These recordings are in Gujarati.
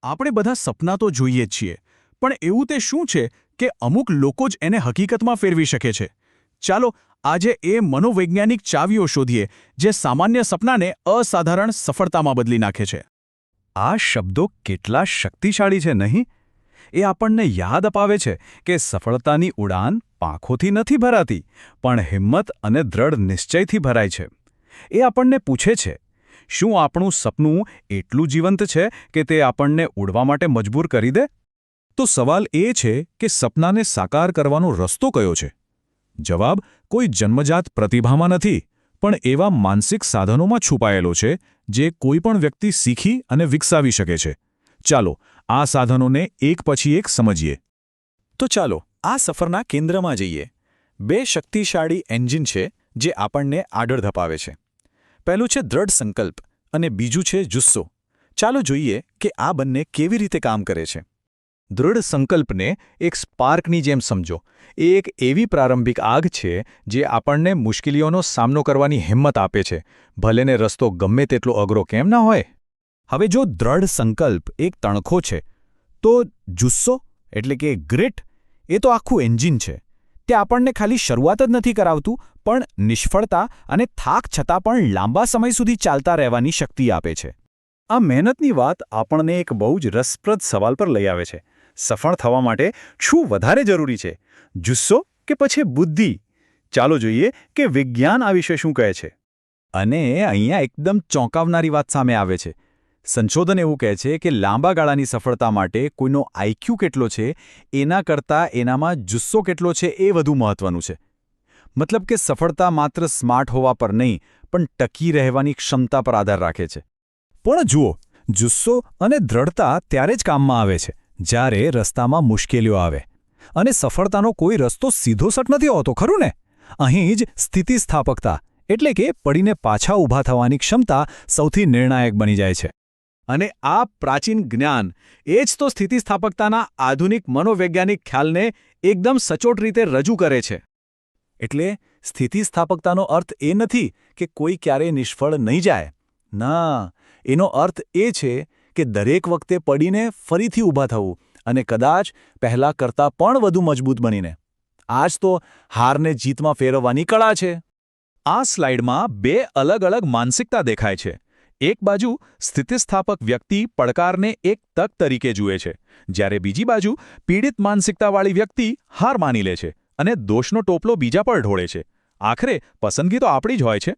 આપણે બધા સપના તો જોઈએ જ છીએ, પણ એવું તે શું છે કે અમુક લોકો જ એને હકીકતમાં ફેરવી શકે છે? ચાલો આજે એ મનોવૈજ્ઞાનિક ચાવીઓ શોધીએ જે સામાન્ય સપનાને અસાધારણ સફળતામાં બદલી નાખે છે. આ શબ્દો કેટલા શક્તિશાળી છે નહીં? એ આપણને યાદ અપાવે છે કે સફળતાની ઉડાન પાંખોથી નથી ભરાતી, પણ હિંમત અને દ્રઢ નિશ્ચયથી ભરાય છે. એ આપણને પૂછે છે, શું આપણું સપનું એટલું જીવંત છે કે તે આપણને ઉડવા માટે મજબૂર કરી દે? તો સવાલ એ છે કે સપનાને સાકાર કરવાનો રસ્તો કયો છે? જવાબ કોઈ જન્મજાત પ્રતિભામાં નથી, પણ એવા માનસિક સાધનોમાં છુપાયેલો છે જે કોઈપણ વ્યક્તિ શીખી અને વિકસાવી શકે છે. ચાલો આ સાધનોને એક પછી એક સમજીએ. તો ચાલો આ સફરના કેન્દ્રમાં જઈએ. બે શક્તિશાળી એન્જિન છે જે આપણને આગળ ધપાવે છે. પહેલું છે દ્રઢ સંકલ્પ અને બીજું છે જુસ્સો. ચાલો જોઈએ કે આ બંને કેવી રીતે કામ કરે છે. દૃઢ સંકલ્પને એક સ્પાર્કની જેમ સમજો. એ એક એવી પ્રારંભિક આગ છે જે આપણને મુશ્કેલીઓનો સામનો કરવાની હિંમત આપે છે, ભલેને રસ્તો ગમે તેટલો અઘરો કેમ ના હોય. હવે જો દ્રઢ સંકલ્પ એક તણખો છે, તો જુસ્સો એટલે કે ગ્રિટ એ તો આખું એન્જિન છે. તે આપણને ખાલી શરૂઆત જ નથી કરાવતું, પણ નિષ્ફળતા અને થાક છતાં પણ લાંબા સમય સુધી ચાલતા રહેવાની શક્તિ આપે છે. આ મહેનતની વાત આપણને એક બહુ જ રસપ્રદ સવાલ પર લઈ આવે છે. સફળ થવા માટે શું વધારે જરૂરી છે, જુસ્સો કે પછી બુદ્ધિ? ચાલો જોઈએ કે વિજ્ઞાન આ વિશે શું કહે છે. અને અહીંયા એકદમ ચોંકાવનારી વાત સામે આવે છે. સંશોધન એવું કહે છે કે લાંબા ગાળાની સફળતા માટે કોઈનો આઈક્યુ કેટલો છે એના કરતાં એનામાં જુસ્સો કેટલો છે એ વધુ મહત્વનું છે. મતલબ કે સફળતા માત્ર સ્માર્ટ હોવા પર નહીં, પણ ટકી રહેવાની ક્ષમતા પર આધાર રાખે છે. પણ જુઓ, જુસ્સો અને દ્રઢતા ત્યારે જ કામમાં આવે છે જ્યારે રસ્તામાં મુશ્કેલીઓ આવે. અને સફળતાનો કોઈ રસ્તો સીધો સટ નથી હોતો, ખરું ને? અહીં જ સ્થિતિસ્થાપકતા એટલે કે પડીને પાછા ઊભા થવાની ક્ષમતા સૌથી નિર્ણાયક બની જાય છે. અને આ પ્રાચીન જ્ઞાન એ જ તો સ્થિતિસ્થાપકતાના આધુનિક મનોવૈજ્ઞાનિક ખ્યાલને એકદમ સચોટ રીતે રજૂ કરે છે. એટલે સ્થિતિસ્થાપકતાનો અર્થ એ નથી કે કોઈ ક્યારેય નિષ્ફળ નહીં જાય. ના, એનો અર્થ એ છે કે દરેક વખતે પડીને ફરીથી ઊભા થવું, અને કદાચ પહેલાં કરતાં પણ વધુ મજબૂત બનીને. આ જ તો હારને જીતમાં ફેરવવાની કળા છે. આ સ્લાઇડમાં બે અલગ અલગ માનસિકતા દેખાય છે. એક બાજુ સ્થિતિસ્થાપક વ્યક્તિ પડકારને એક તક તરીકે જુએ છે, જ્યારે બીજી બાજુ પીડિત માનસિકતાવાળી વ્યક્તિ હાર માની લે છે અને દોષનો ટોપલો બીજા પર ઢોળે છે. આખરે પસંદગી તો આપણી જ હોય છે.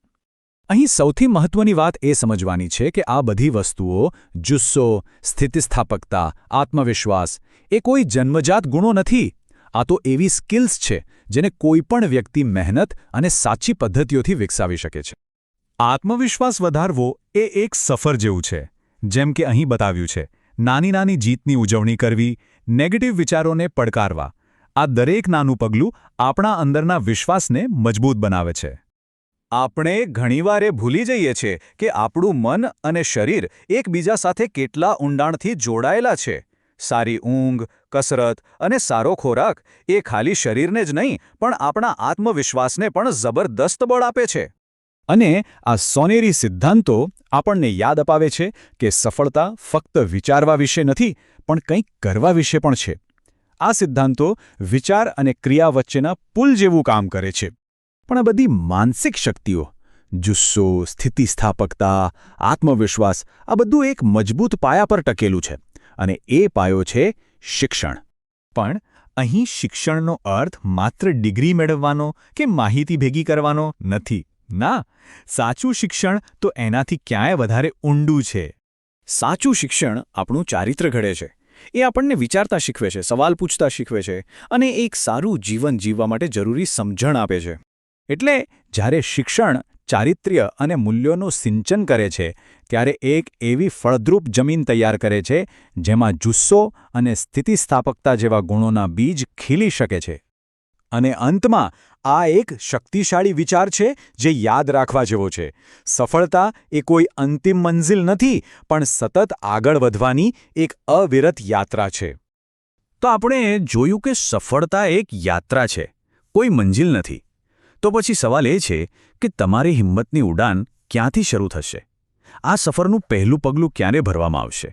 અહીં સૌથી મહત્વની વાત એ સમજવાની છે કે આ બધી વસ્તુઓ જુસ્સો, સ્થિતિસ્થાપકતા, આત્મવિશ્વાસ એ કોઈ જન્મજાત ગુણો નથી. આ તો એવી સ્કિલ્સ છે જેને કોઈપણ વ્યક્તિ મહેનત અને સાચી પદ્ધતિઓથી વિકસાવી શકે છે. આત્મવિશ્વાસ વધારવો એ એક સફર જેવું છે. જેમ કે અહીં બતાવ્યું છે, નાની નાની જીતની ઉજવણી કરવી, નેગેટિવ વિચારોને પડકારવા. આ દરેક નાનું પગલું આપણા અંદરના વિશ્વાસને મજબૂત બનાવે છે. આપણે ઘણીવાર એ ભૂલી જઈએ છીએ કે આપણું મન અને શરીર એકબીજા સાથે કેટલા ઊંડાણથી જોડાયેલા છે. સારી ઊંઘ, કસરત અને સારો ખોરાક એ ખાલી શરીરને જ નહીં, પણ આપણા આત્મવિશ્વાસને પણ જબરદસ્ત બળ આપે છે. અને આ સોનેરી સિદ્ધાંતો આપણને યાદ અપાવે છે કે સફળતા ફક્ત વિચારવા વિશે નથી, પણ કંઈક કરવા વિશે પણ છે. આ સિદ્ધાંતો વિચાર અને ક્રિયા વચ્ચેના પુલ જેવું કામ કરે છે. પણ આ બધી માનસિક શક્તિઓ, જુસ્સો, સ્થિતિસ્થાપકતા, આત્મવિશ્વાસ, આ બધું એક મજબૂત પાયા પર ટકેલું છે. અને એ પાયો છે શિક્ષણ. પણ અહીં શિક્ષણનો અર્થ માત્ર ડિગ્રી મેળવવાનો કે માહિતી ભેગી કરવાનો નથી. ના, સાચું શિક્ષણ તો એનાથી ક્યાંય વધારે ઊંડું છે. સાચું શિક્ષણ આપણું ચારિત્ર્ય ઘડે છે. એ આપણને વિચારતા શીખવે છે, સવાલ પૂછતા શીખવે છે અને એક સારું જીવન જીવવા માટે જરૂરી સમજણ આપે છે. એટલે જ્યારે શિક્ષણ ચારિત્ર્ય અને મૂલ્યોનું સિંચન કરે છે, ત્યારે એક એવી ફળદ્રુપ જમીન તૈયાર કરે છે જેમાં જુસ્સો અને સ્થિતિસ્થાપકતા જેવા ગુણોના બીજ ખીલી શકે છે. અને અંતમાં આ એક શક્તિશાળી વિચાર છે જે યાદ રાખવા જેવો છે. સફળતા એ કોઈ અંતિમ મંઝિલ નથી, પણ સતત આગળ વધવાની એક અવિરત યાત્રા છે. તો આપણે જોયું કે સફળતા એક યાત્રા છે, કોઈ મંજિલ નથી. તો પછી સવાલ એ છે કે તમારી હિંમતની ઉડાન ક્યાંથી શરૂ થશે? આ સફરનું પહેલું પગલું ક્યારે ભરવામાં આવશે?